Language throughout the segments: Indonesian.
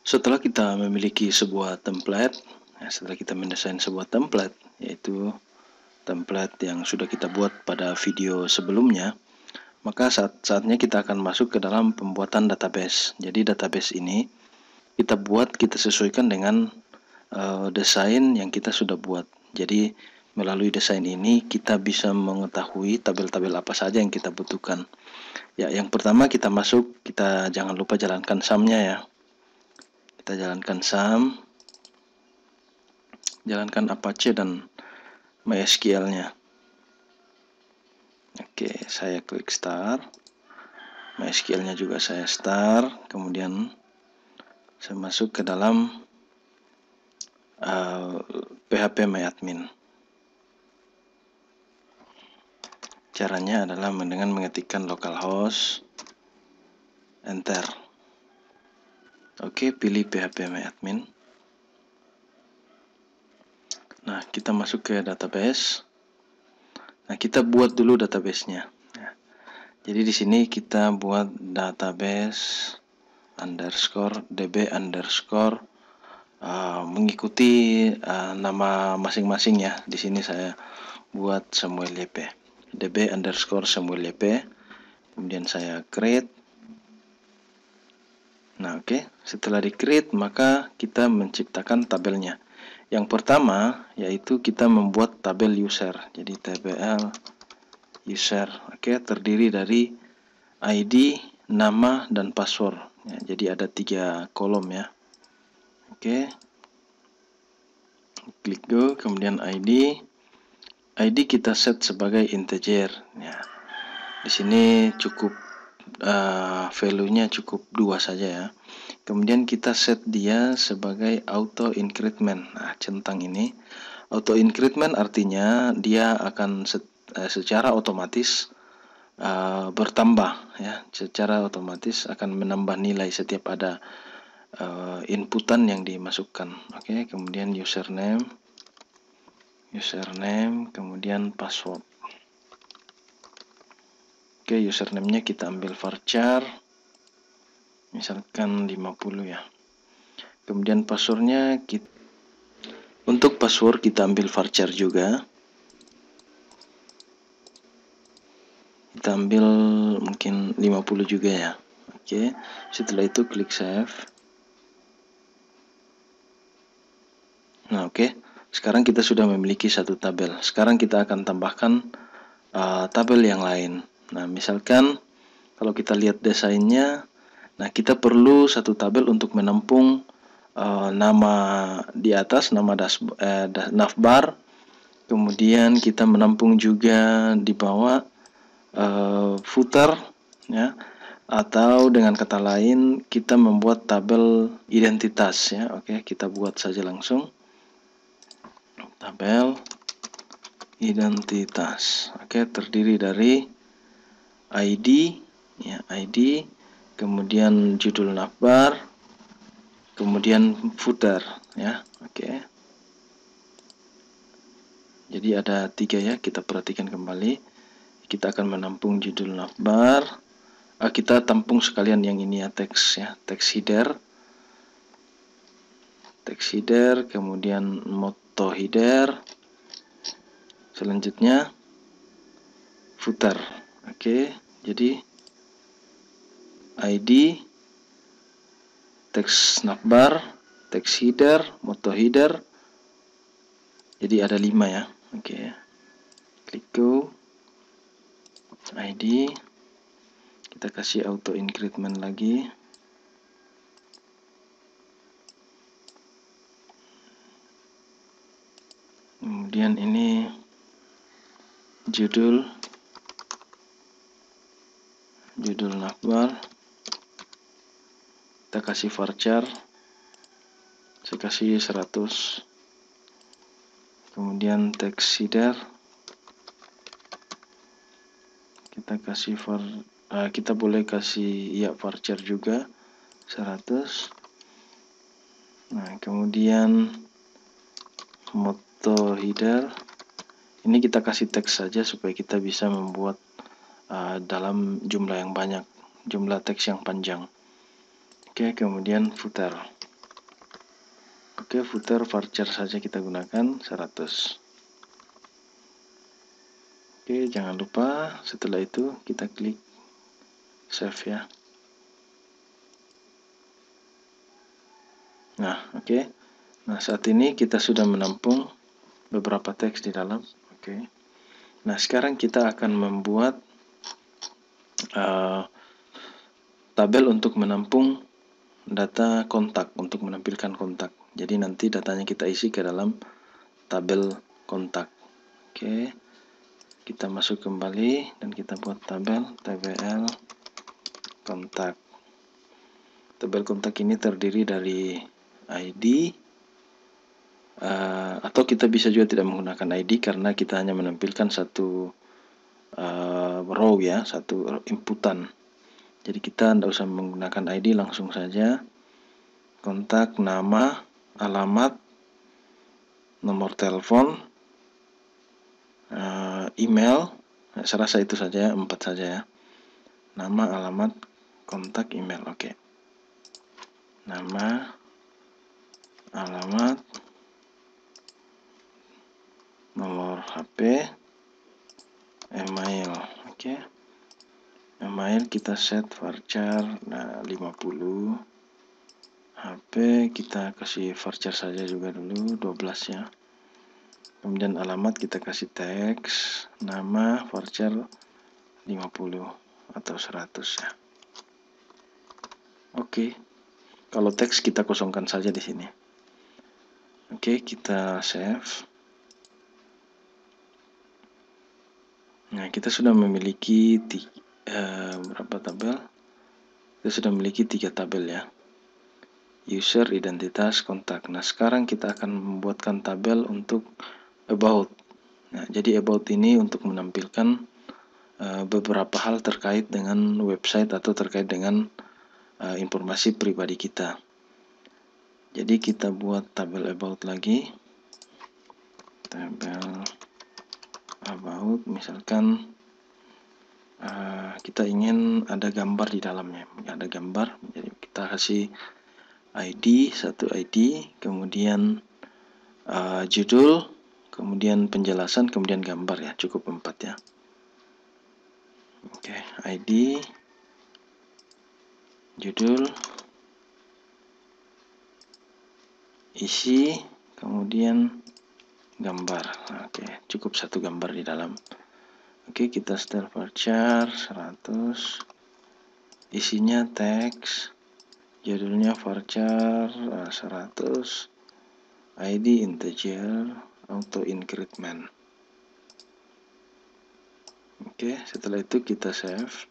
Setelah kita memiliki sebuah template, setelah kita mendesain sebuah template, yaitu template yang sudah kita buat pada video sebelumnya, maka saatnya kita akan masuk ke dalam pembuatan database. Jadi database ini kita buat, kita sesuaikan dengan desain yang kita sudah buat. Jadi melalui desain ini kita bisa mengetahui tabel-tabel apa saja yang kita butuhkan. Ya, yang pertama kita masuk, kita jangan lupa jalankan sum-nya ya. Kita jalankan sum, jalankan Apache dan MySQL-nya. Oke, saya klik start. MySQL-nya juga saya start. Kemudian saya masuk ke dalam PHP MyAdmin. Caranya adalah dengan mengetikkan localhost, enter. Oke, pilih PHP MyAdmin. Nah, kita masuk ke database. Nah, kita buat dulu database-nya. Jadi di sini kita buat database underscore db underscore mengikuti nama masing-masing ya. Di sini saya buat Samuel YP, db underscore Samuel YP. Kemudian saya create. Nah, oke. Setelah di create, maka kita menciptakan tabelnya. Yang pertama yaitu kita membuat tabel user. Jadi tbl user, oke, terdiri dari ID, nama, dan password. Ya, jadi ada 3 kolom ya. Oke, klik go, kemudian ID kita set sebagai integer. Ya, di sini cukup value-nya cukup 2 saja ya. Kemudian kita set dia sebagai auto increment. Nah, centang ini auto increment artinya dia akan secara otomatis bertambah ya, secara otomatis akan menambah nilai setiap ada inputan yang dimasukkan. Oke, kemudian username, kemudian password. Oke, username-nya kita ambil varchar, misalkan 50 ya. Kemudian passwordnya untuk password kita ambil varchar juga. Kita ambil mungkin 50 juga ya. Oke, setelah itu klik save. Nah, oke. Sekarang kita sudah memiliki satu tabel. Sekarang kita akan tambahkan tabel yang lain. Nah, misalkan kalau kita lihat desainnya, nah kita perlu satu tabel untuk menampung nama di atas, nama navbar. Kemudian kita menampung juga di bawah footer ya. Atau dengan kata lain kita membuat tabel identitas ya. Oke, kita buat saja langsung tabel identitas. Oke, terdiri dari ID ya, ID, kemudian judul navbar, kemudian footer ya. Oke, jadi ada 3 ya, kita perhatikan kembali. Kita akan menampung judul navbar. Kita tampung sekalian yang ini ya, teks ya, teks header, kemudian motto header, selanjutnya footer. Oke, jadi ID, teks navbar, teks header, motto header. Jadi ada 5 ya. Oke, klik go, ID, kita kasih auto increment lagi. Kemudian ini judul navbar, kita kasih varchar, saya kasih 100. Kemudian teks header kita kasih kita boleh kasih ya varchar juga 100. Nah, kemudian motto header ini kita kasih teks saja supaya kita bisa membuat dalam jumlah yang banyak, jumlah teks yang panjang. Oke, kemudian footer. Oke, footer varchar saja kita gunakan 100. Oke, jangan lupa setelah itu kita klik save ya. Nah, oke. Nah, saat ini kita sudah menampung beberapa teks di dalam. Oke. Nah, sekarang kita akan membuat tabel untuk menampung data kontak, untuk menampilkan kontak. Jadi nanti datanya kita isi ke dalam tabel kontak. Oke. Kita masuk kembali dan kita buat tabel tbl kontak. Tabel kontak ini terdiri dari ID, atau kita bisa juga tidak menggunakan ID karena kita hanya menampilkan satu row ya, satu inputan. Jadi kita tidak usah menggunakan ID, langsung saja kontak, nama, alamat, nomor telepon, email. Saya rasa itu saja, 4 saja ya. Nama, alamat, kontak, email. Oke. Nama, alamat, nomor HP, email. Oke. Email kita set varchar 50. HP kita kasih varchar saja juga dulu 12 ya. Kemudian alamat kita kasih teks, nama varchar 50 atau 100 ya. Oke. Kalau teks kita kosongkan saja di sini. Oke, kita save. Nah, kita sudah memiliki berapa tabel? Kita sudah memiliki 3 tabel ya. User, identitas, kontak. Nah, sekarang kita akan membuatkan tabel untuk about. Nah, jadi about ini untuk menampilkan beberapa hal terkait dengan website atau terkait dengan informasi pribadi kita. Jadi kita buat tabel about lagi. Tabel about, misalkan kita ingin ada gambar di dalamnya. Ada gambar, jadi kita kasih ID, satu ID, kemudian judul, kemudian penjelasan, kemudian gambar ya, cukup 4 ya. Oke, ID, judul, isi, kemudian gambar. Oke, cukup 1 gambar di dalam. Oke, kita style varchar 100, isinya teks, judulnya varchar 100, ID integer, auto increment. Oke, setelah itu kita save.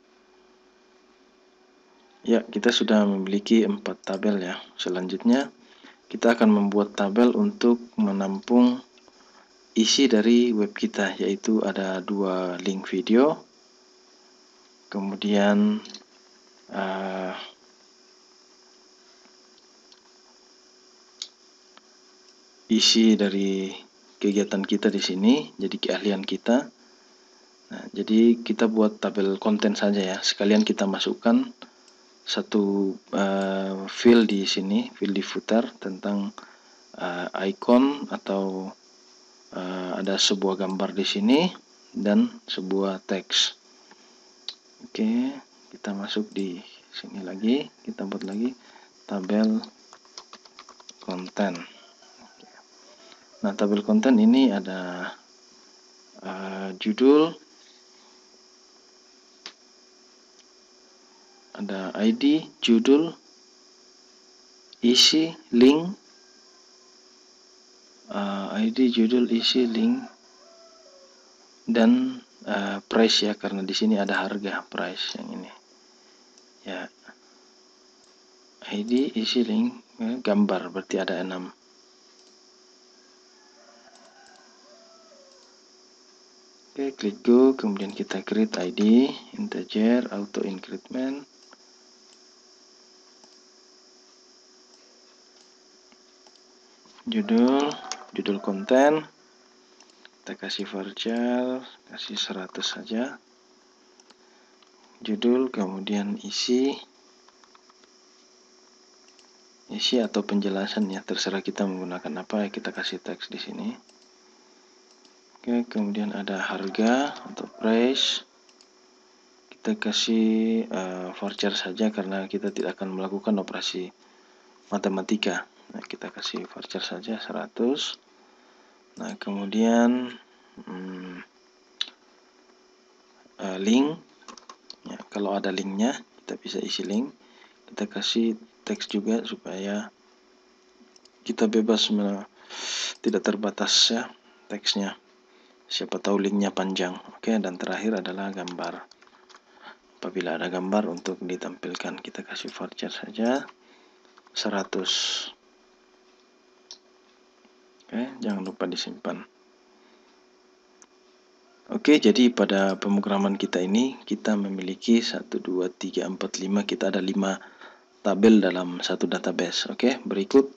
Ya, kita sudah memiliki 4 tabel ya. Selanjutnya kita akan membuat tabel untuk menampung isi dari web kita, yaitu ada 2 link video, kemudian isi dari kegiatan kita di sini, jadi keahlian kita. Nah, jadi kita buat tabel konten saja ya. Sekalian kita masukkan satu field di sini, field di footer tentang icon atau ada sebuah gambar di sini dan sebuah teks. Oke, kita masuk di sini lagi, kita buat lagi tabel konten. Nah, tabel konten ini ada judul, ada ID, judul, isi, link, ID, judul, isi, link, dan price ya, karena di sini ada harga, price yang ini ya. ID, isi, link, gambar, berarti ada 6. Oke, klik go, kemudian kita create ID, integer, auto increment. Judul konten, kita kasih varchar, kasih 100 saja. Judul, kemudian isi, isi atau penjelasan ya, terserah kita menggunakan apa. Kita kasih teks di sini. Oke, kemudian ada harga atau price. Kita kasih voucher saja karena kita tidak akan melakukan operasi matematika. Nah, kita kasih voucher saja 100. Nah, kemudian link ya, kalau ada linknya kita bisa isi link. Kita kasih teks juga supaya kita bebas, tidak terbatas ya teksnya, siapa tahu linknya panjang. Oke, dan terakhir adalah gambar. Apabila ada gambar untuk ditampilkan, kita kasih voucher saja 100. Oke, jangan lupa disimpan. Oke, jadi pada pemrograman kita ini kita memiliki 1, 2, 3, 4, 5, kita ada 5 tabel dalam satu database. Oke, berikut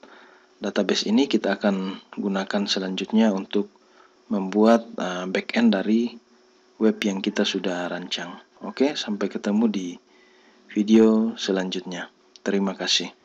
database ini kita akan gunakan selanjutnya untuk membuat backend dari web yang kita sudah rancang. Oke, sampai ketemu di video selanjutnya. Terima kasih.